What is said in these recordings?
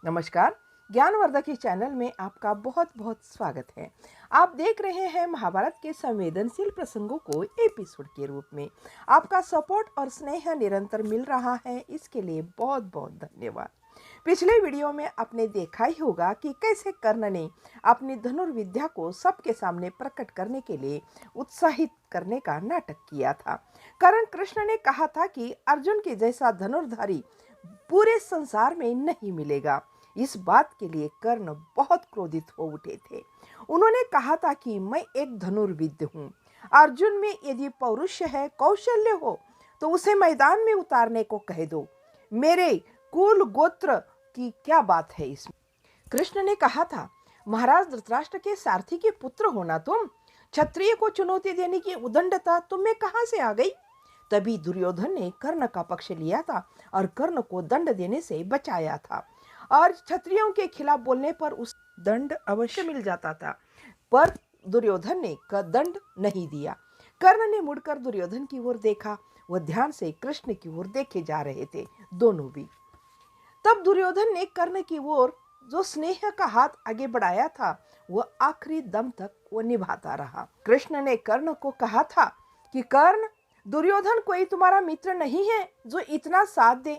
नमस्कार। ज्ञानवर्धक के चैनल में आपका बहुत बहुत स्वागत है। आप देख रहे हैं महाभारत के संवेदनशील प्रसंगों को एपिसोड के रूप में। आपका सपोर्ट और स्नेह निरंतर मिल रहा है, इसके लिए बहुत बहुत धन्यवाद। पिछले वीडियो में आपने देखा ही होगा कि कैसे कर्ण ने अपनी धनुर्विद्या को सबके सामने प्रकट करने के लिए उत्साहित करने का नाटक किया था। कर्ण कृष्ण ने कहा था कि अर्जुन के जैसा धनुर्धारी पूरे संसार में नहीं मिलेगा। इस बात के लिए कर्ण बहुत क्रोधित हो उठे थे। उन्होंने कहा था कि मैं एक धनुर्विद हूँ। अर्जुन में यदि पौरुष है, कौशल्य हो, तो उसे मैदान में उतारने को कह दो। मेरे कुल गोत्र की क्या बात है इसमें? कृष्ण ने कहा था, महाराज धृतराष्ट्र के सारथी के पुत्र होना तुम, क्षत्रिय को चुनौती देने की उदंडता तुम में कहां से आ गई? तभी दुर्योधन ने कर्ण का पक्ष लिया था और कर्ण को दंड देने से बचाया था, और क्षत्रियों के खिलाफ बोलने पर उस दंड अवश्य मिल जाता था, पर दुर्योधन ने दंड नहीं दिया। कर्ण ने मुड़कर दुर्योधन की ओर देखा। वह ध्यान से कृष्ण की ओर देखे जा रहे थे, दोनों भी। तब दुर्योधन ने कर्ण की ओर जो स्नेह का हाथ आगे बढ़ाया था, वह आखिरी दम तक वो निभाता रहा। कृष्ण ने कर्ण को कहा था कि कर्ण, दुर्योधन कोई तुम्हारा मित्र नहीं है जो इतना साथ दे।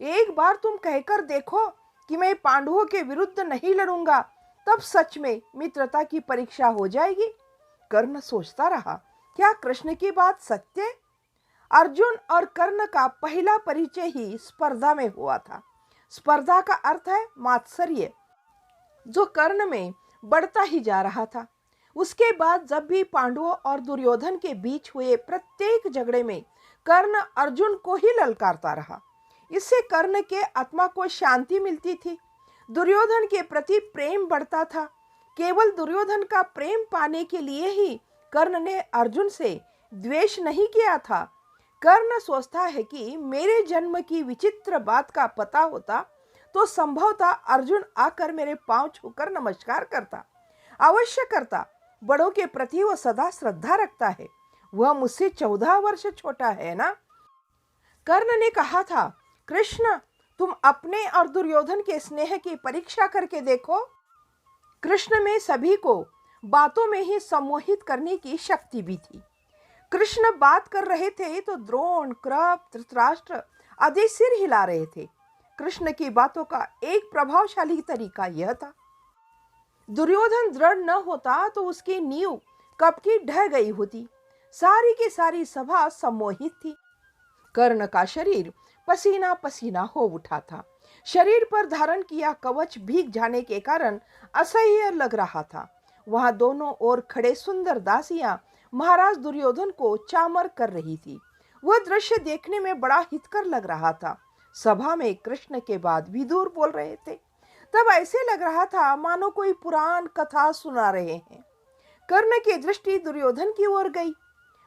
एक बार तुम कहकर देखो कि मैं पांडवों के विरुद्ध नहीं लड़ूंगा, तब सच में मित्रता की परीक्षा हो जाएगी। कर्ण सोचता रहा, क्या कृष्ण की बात सत्य? अर्जुन और कर्ण का पहला परिचय ही स्पर्धा में हुआ था। स्पर्धा का अर्थ है मात्सर्य, जो कर्ण में बढ़ता ही जा रहा था। उसके बाद जब भी पांडवों और दुर्योधन के बीच हुए प्रत्येक झगड़े में कर्ण अर्जुन को ही ललकारता रहा। इससे कर्ण के आत्मा को शांति मिलती थी। दुर्योधन के प्रति प्रेम बढ़ता था। केवल दुर्योधन का प्रेम पाने के लिए ही कर्ण ने अर्जुन से द्वेष नहीं किया था। कर्ण सोचता है कि मेरे जन्म की विचित्र बात का पता होता तो संभवतः अर्जुन आकर मेरे पांव छूकर नमस्कार करता, अवश्य करता। बड़ों के प्रति वह सदा श्रद्धा रखता है। वह मुझसे 14 वर्ष छोटा है ना। कर्ण ने कहा था, कृष्ण, तुम अपने और दुर्योधन के स्नेह की परीक्षा करके देखो। कृष्ण में सभी को बातों में ही सम्मोहित करने की शक्ति भी थी। कृष्ण बात कर रहे थे तो द्रोण, कृप, धृतराष्ट्र आदि सिर हिला रहे थे। कृष्ण की बातों का एक प्रभावशाली तरीका यह था। दुर्योधन दृढ़ न होता तो उसकी नींव कब की ढह गई होती। सारी की सारी सभा सम्मोहित थी। कर्ण का शरीर पसीना पसीना हो उठा था। शरीर पर धारण किया कवच भीग जाने के कारण असह्य लग रहा था। वहां दोनों ओर खड़े सुंदर दासियां महाराज दुर्योधन को चामर कर रही थी। वह दृश्य देखने में बड़ा हितकर लग रहा था। सभा में कृष्ण के बाद विदुर बोल रहे थे। तब ऐसे लग रहा था मानो कोई पुराण कथा सुना रहे हैं। कर्ण की दृष्टि दुर्योधन की ओर गई,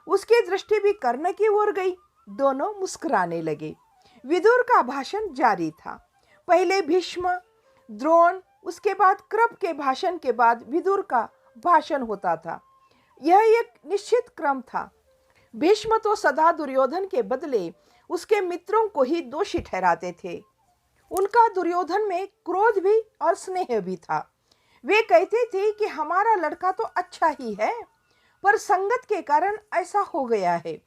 उसकी दृष्टि भी कर्ण की ओर गई। दोनों मुस्कुराने लगे। विदुर का भाषण जारी था। पहले भीष्म, द्रोण, उसके बाद कृप के भाषण के बाद विदुर का भाषण होता था। यह एक निश्चित क्रम था। भीष्म तो सदा दुर्योधन के बदले उसके मित्रों को ही दोषी ठहराते थे। उनका दुर्योधन में क्रोध भी और स्नेह भी था। वे कहते थे कि हमारा लड़का तो अच्छा ही है, पर संगत के कारण ऐसा हो गया है।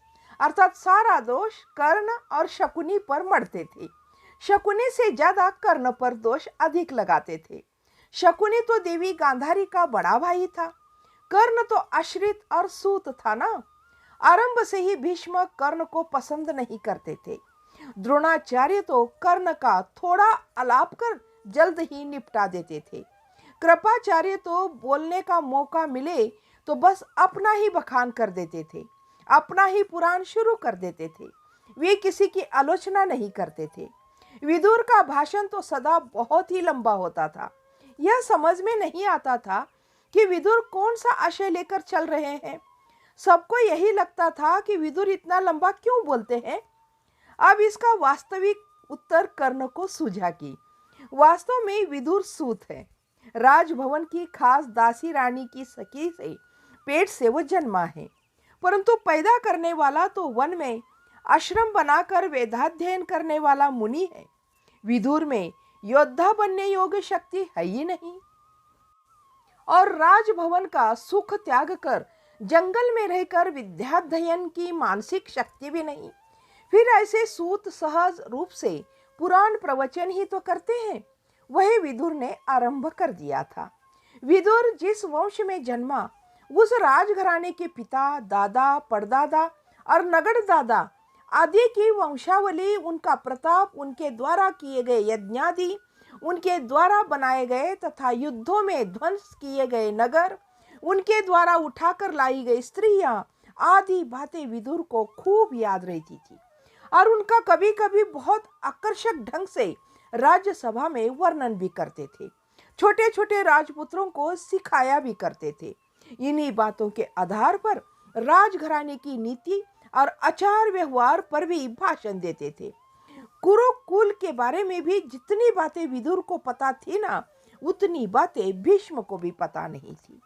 अर्थात सारा दोष कर्ण और शकुनी पर मढ़ते थे। शकुनी से ज्यादा कर्ण पर दोष अधिक लगाते थे। शकुनी तो देवी गांधारी का बड़ा भाई था। कर्ण तो आश्रित और सूत था ना। आरंभ से ही भीष्म कर्ण को पसंद नहीं करते थे। द्रोणाचार्य तो कर्ण का थोड़ा आलाप कर जल्द ही निपटा देते थे। कृपाचार्य तो बोलने का मौका मिले तो बस अपना ही बखान कर देते थे, अपना ही पुराण शुरू कर देते थे। वे किसी की आलोचना नहीं करते थे। विदुर का भाषण तो सदा बहुत ही लंबा होता था। यह समझ में नहीं आता था कि विदुर कौन सा आशय लेकर चल रहे हैं। सबको यही लगता था कि विदुर इतना लंबा क्यों बोलते हैं। अब इसका वास्तविक उत्तर कर्ण को सूझा कि वास्तव में विदुर सूत है। राजभवन की खास दासी रानी की सखी से पेट से वो जन्मा है, परंतु पैदा करने वाला तो वन में आश्रम बनाकर वेदाध्ययन करने वाला मुनि है। विदुर में योद्धा बनने योग्य शक्ति है ही नहीं, और राजभवन का सुख त्याग कर जंगल में रहकर विद्याध्ययन की मानसिक शक्ति भी नहीं, फिर ऐसे सूत सहज रूप से पुराण प्रवचन ही तो करते हैं। वही विदुर ने आरंभ कर दिया था। विदुर जिस वंश में जन्मा, उस राजघराने के पिता, दादा, परदादा और नगड़ दादा आदि की वंशावली, उनका प्रताप, उनके द्वारा किए गए यज्ञादि, उनके द्वारा बनाए गए तथा युद्धों में ध्वंस किए गए नगर, उनके द्वारा उठाकर लाई गई स्त्रियां आदि बातें विदुर को खूब याद रहती थी, और उनका कभी कभी बहुत आकर्षक ढंग से राज्यसभा में वर्णन भी करते थे। छोटे छोटे राजपुत्रों को सिखाया भी करते थे। इन्हीं बातों के आधार पर राजघराने की नीति और आचार व्यवहार पर भी भाषण देते थे। कुरुकुल के बारे में भी जितनी बातें विदुर को पता थी ना, उतनी बातें भीष्म को भी पता नहीं थी।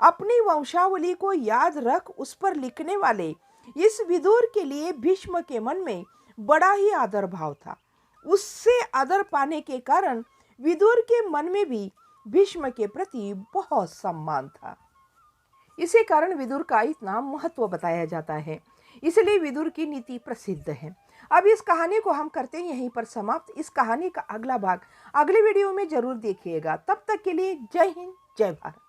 अपनी वंशावली को याद रख उस पर लिखने वाले इस विदुर के लिए भीष्म के मन में बड़ा ही आदर भाव था। उससे आदर पाने के कारण विदुर के मन में भी भीष्म के प्रति बहुत सम्मान था। इसी कारण विदुर का इतना महत्व बताया जाता है, इसलिए विदुर की नीति प्रसिद्ध है। अब इस कहानी को हम करते हैं यहीं पर समाप्त। इस कहानी का अगला भाग अगले वीडियो में जरूर देखिएगा। तब तक के लिए जय हिंद, जय भारत।